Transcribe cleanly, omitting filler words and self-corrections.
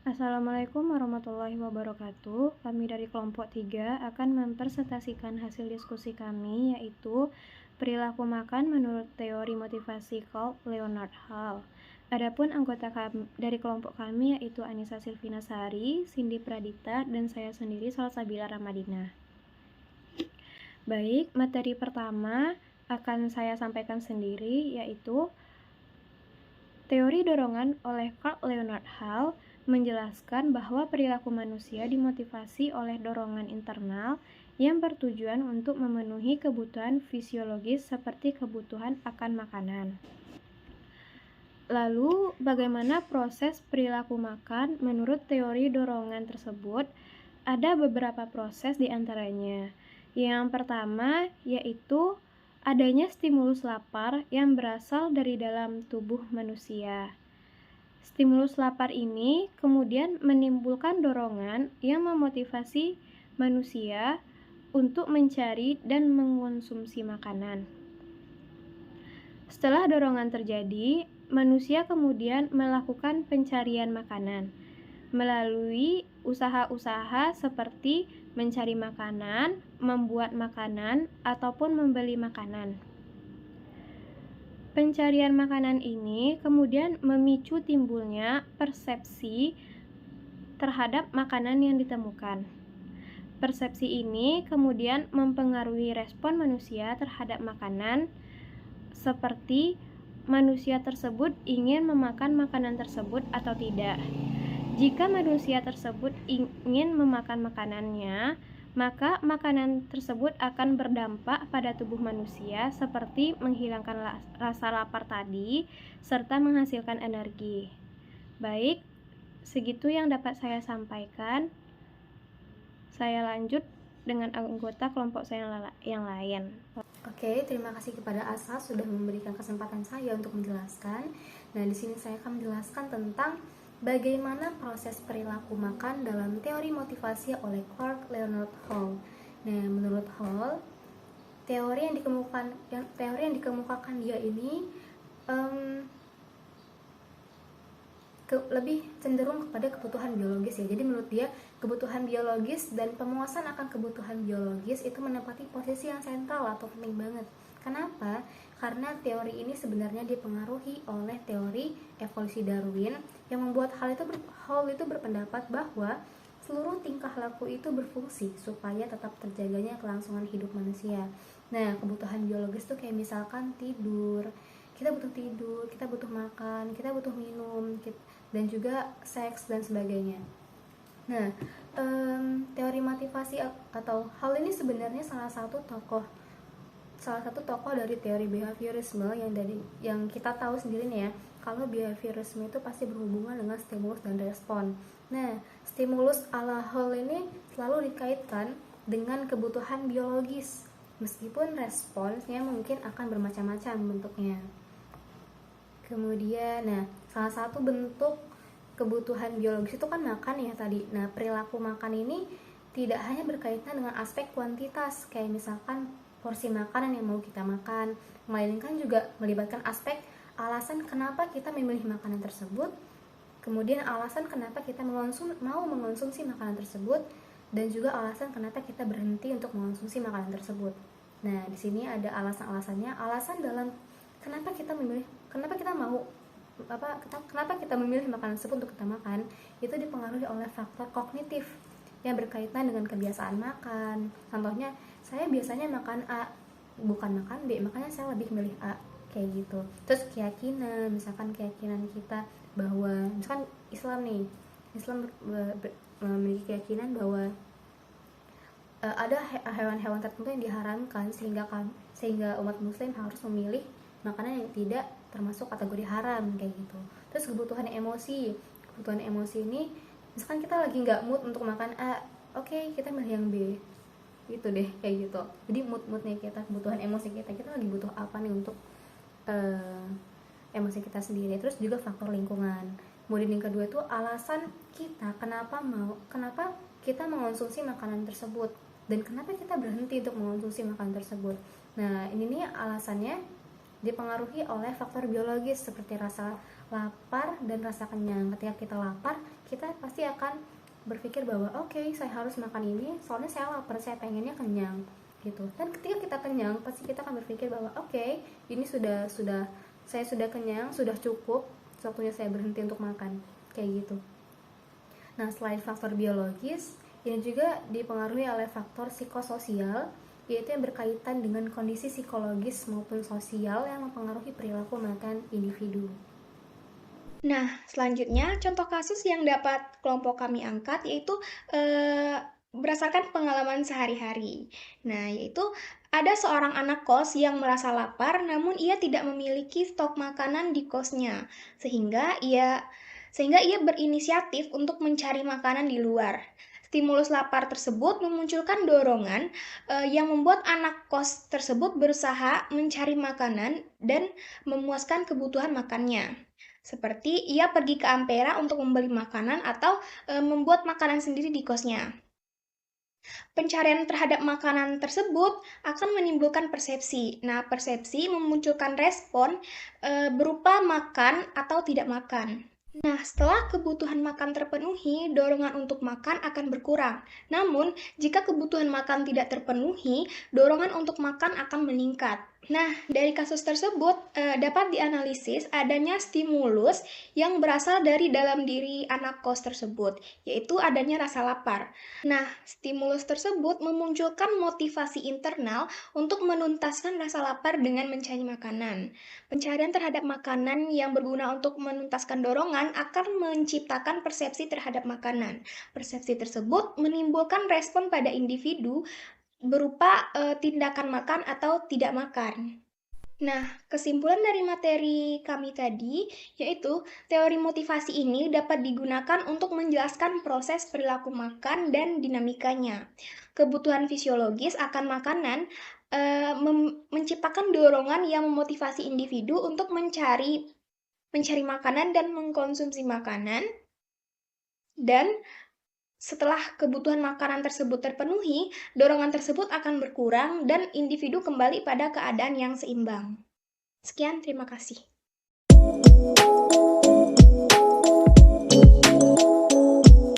Assalamualaikum warahmatullahi wabarakatuh. Kami dari kelompok 3 akan mempresentasikan hasil diskusi kami, yaitu perilaku makan menurut teori motivasi Carl Leonard Hall. Adapun anggota dari kelompok kami yaitu Anissa Silvina Sari, Cindy Pradita, dan saya sendiri Salsabila Ramadina. Baik, materi pertama akan saya sampaikan sendiri, yaitu teori dorongan oleh Carl Leonard Hall menjelaskan bahwa perilaku manusia dimotivasi oleh dorongan internal yang bertujuan untuk memenuhi kebutuhan fisiologis seperti kebutuhan akan makanan. Lalu, bagaimana proses perilaku makan menurut teori dorongan tersebut? Ada beberapa proses diantaranya. Yang pertama yaitu adanya stimulus lapar yang berasal dari dalam tubuh manusia. Stimulus lapar ini kemudian menimbulkan dorongan yang memotivasi manusia untuk mencari dan mengonsumsi makanan. Setelah dorongan terjadi, manusia kemudian melakukan pencarian makanan melalui usaha-usaha seperti mencari makanan, membuat makanan, ataupun membeli makanan. Pencarian makanan ini kemudian memicu timbulnya persepsi terhadap makanan yang ditemukan. Persepsi ini kemudian mempengaruhi respon manusia terhadap makanan, seperti manusia tersebut ingin memakan makanan tersebut atau tidak. Jika manusia tersebut ingin memakan makanannya, maka makanan tersebut akan berdampak pada tubuh manusia seperti menghilangkan rasa lapar tadi serta menghasilkan energi. Baik, segitu yang dapat saya sampaikan. Saya lanjut dengan anggota kelompok saya yang lain. Oke, terima kasih kepada Asa sudah memberikan kesempatan saya untuk menjelaskan. Nah, di sini saya akan menjelaskan tentang bagaimana proses perilaku makan dalam teori motivasi oleh Carl Leonard Hall. Nah, menurut Hall, teori yang dikemukakan dia ini lebih cenderung kepada kebutuhan biologis ya. Jadi menurut dia kebutuhan biologis dan pemuasan akan kebutuhan biologis itu menempati posisi yang sentral atau penting banget. Kenapa? Karena teori ini sebenarnya dipengaruhi oleh teori evolusi Darwin yang membuat Hall itu berpendapat bahwa seluruh tingkah laku itu berfungsi supaya tetap terjaganya kelangsungan hidup manusia. Nah, kebutuhan biologis itu kayak misalkan tidur, kita butuh makan, kita butuh minum, dan juga seks dan sebagainya. Nah, teori motivasi atau hal ini sebenarnya salah satu tokoh dari teori behaviorisme yang kita tahu sendiri nih ya, kalau behaviorisme itu pasti berhubungan dengan stimulus dan respon. Nah, stimulus ala Hall ini selalu dikaitkan dengan kebutuhan biologis, meskipun responsnya mungkin akan bermacam-macam bentuknya. Kemudian, nah, salah satu bentuk kebutuhan biologis itu kan makan ya tadi. Nah, perilaku makan ini tidak hanya berkaitan dengan aspek kuantitas, kayak misalkan porsi makanan yang mau kita makan, melainkan juga melibatkan aspek alasan kenapa kita memilih makanan tersebut, kemudian alasan kenapa kita mau mengonsumsi makanan tersebut, dan juga alasan kenapa kita berhenti untuk mengonsumsi makanan tersebut. Nah, di sini ada alasan-alasannya, alasan dalam kenapa kita memilih makanan tersebut untuk kita makan, itu dipengaruhi oleh faktor kognitif yang berkaitan dengan kebiasaan makan. Contohnya, saya biasanya makan A, bukan makan B, makanya saya lebih milih A, kayak gitu. Terus keyakinan, misalkan keyakinan kita bahwa, misalkan Islam memiliki keyakinan bahwa ada hewan-hewan tertentu yang diharamkan sehingga umat muslim harus memilih makanan yang tidak termasuk kategori haram, kayak gitu. Terus kebutuhan emosi ini, misalkan kita lagi nggak mood untuk makan A, oke, kita milih yang B, gitu deh, kayak gitu. Jadi moodnya kita, kebutuhan emosi kita lagi butuh apa nih untuk emosi kita sendiri. Terus juga faktor lingkungan. Kemudian yang kedua itu alasan kita kenapa kita mengonsumsi makanan tersebut dan kenapa kita berhenti untuk mengonsumsi makanan tersebut. Nah, ini nih alasannya dipengaruhi oleh faktor biologis seperti rasa lapar dan rasa kenyang. Ketika kita lapar, kita pasti akan berpikir bahwa oke, saya harus makan ini soalnya saya lapar, saya pengennya kenyang gitu. Dan ketika kita kenyang, pasti kita akan berpikir bahwa oke, ini sudah saya sudah kenyang, sudah cukup, waktunya saya berhenti untuk makan, kayak gitu. Nah, selain faktor biologis, ini juga dipengaruhi oleh faktor psikososial, yaitu yang berkaitan dengan kondisi psikologis maupun sosial yang mempengaruhi perilaku makan individu. Nah, selanjutnya contoh kasus yang dapat kelompok kami angkat yaitu berdasarkan pengalaman sehari-hari. Nah, yaitu ada seorang anak kos yang merasa lapar namun ia tidak memiliki stok makanan di kosnya, sehingga ia berinisiatif untuk mencari makanan di luar. Stimulus lapar tersebut memunculkan dorongan yang membuat anak kos tersebut berusaha mencari makanan dan memuaskan kebutuhan makannya. Seperti ia pergi ke Ampera untuk membeli makanan atau membuat makanan sendiri di kosnya. Pencarian terhadap makanan tersebut akan menimbulkan persepsi. Nah, persepsi memunculkan respon berupa makan atau tidak makan. Nah, setelah kebutuhan makan terpenuhi, dorongan untuk makan akan berkurang. Namun, jika kebutuhan makan tidak terpenuhi, dorongan untuk makan akan meningkat. Nah, dari kasus tersebut dapat dianalisis adanya stimulus yang berasal dari dalam diri anak kos tersebut, yaitu adanya rasa lapar. Nah, stimulus tersebut memunculkan motivasi internal untuk menuntaskan rasa lapar dengan mencari makanan. Pencarian terhadap makanan yang berguna untuk menuntaskan dorongan akan menciptakan persepsi terhadap makanan. Persepsi tersebut menimbulkan respon pada individu berupa tindakan makan atau tidak makan. Nah, kesimpulan dari materi kami tadi yaitu teori motivasi ini dapat digunakan untuk menjelaskan proses perilaku makan dan dinamikanya. Kebutuhan fisiologis akan makanan menciptakan dorongan yang memotivasi individu untuk mencari makanan dan mengkonsumsi makanan. Dan setelah kebutuhan makanan tersebut terpenuhi, dorongan tersebut akan berkurang dan individu kembali pada keadaan yang seimbang. Sekian, terima kasih.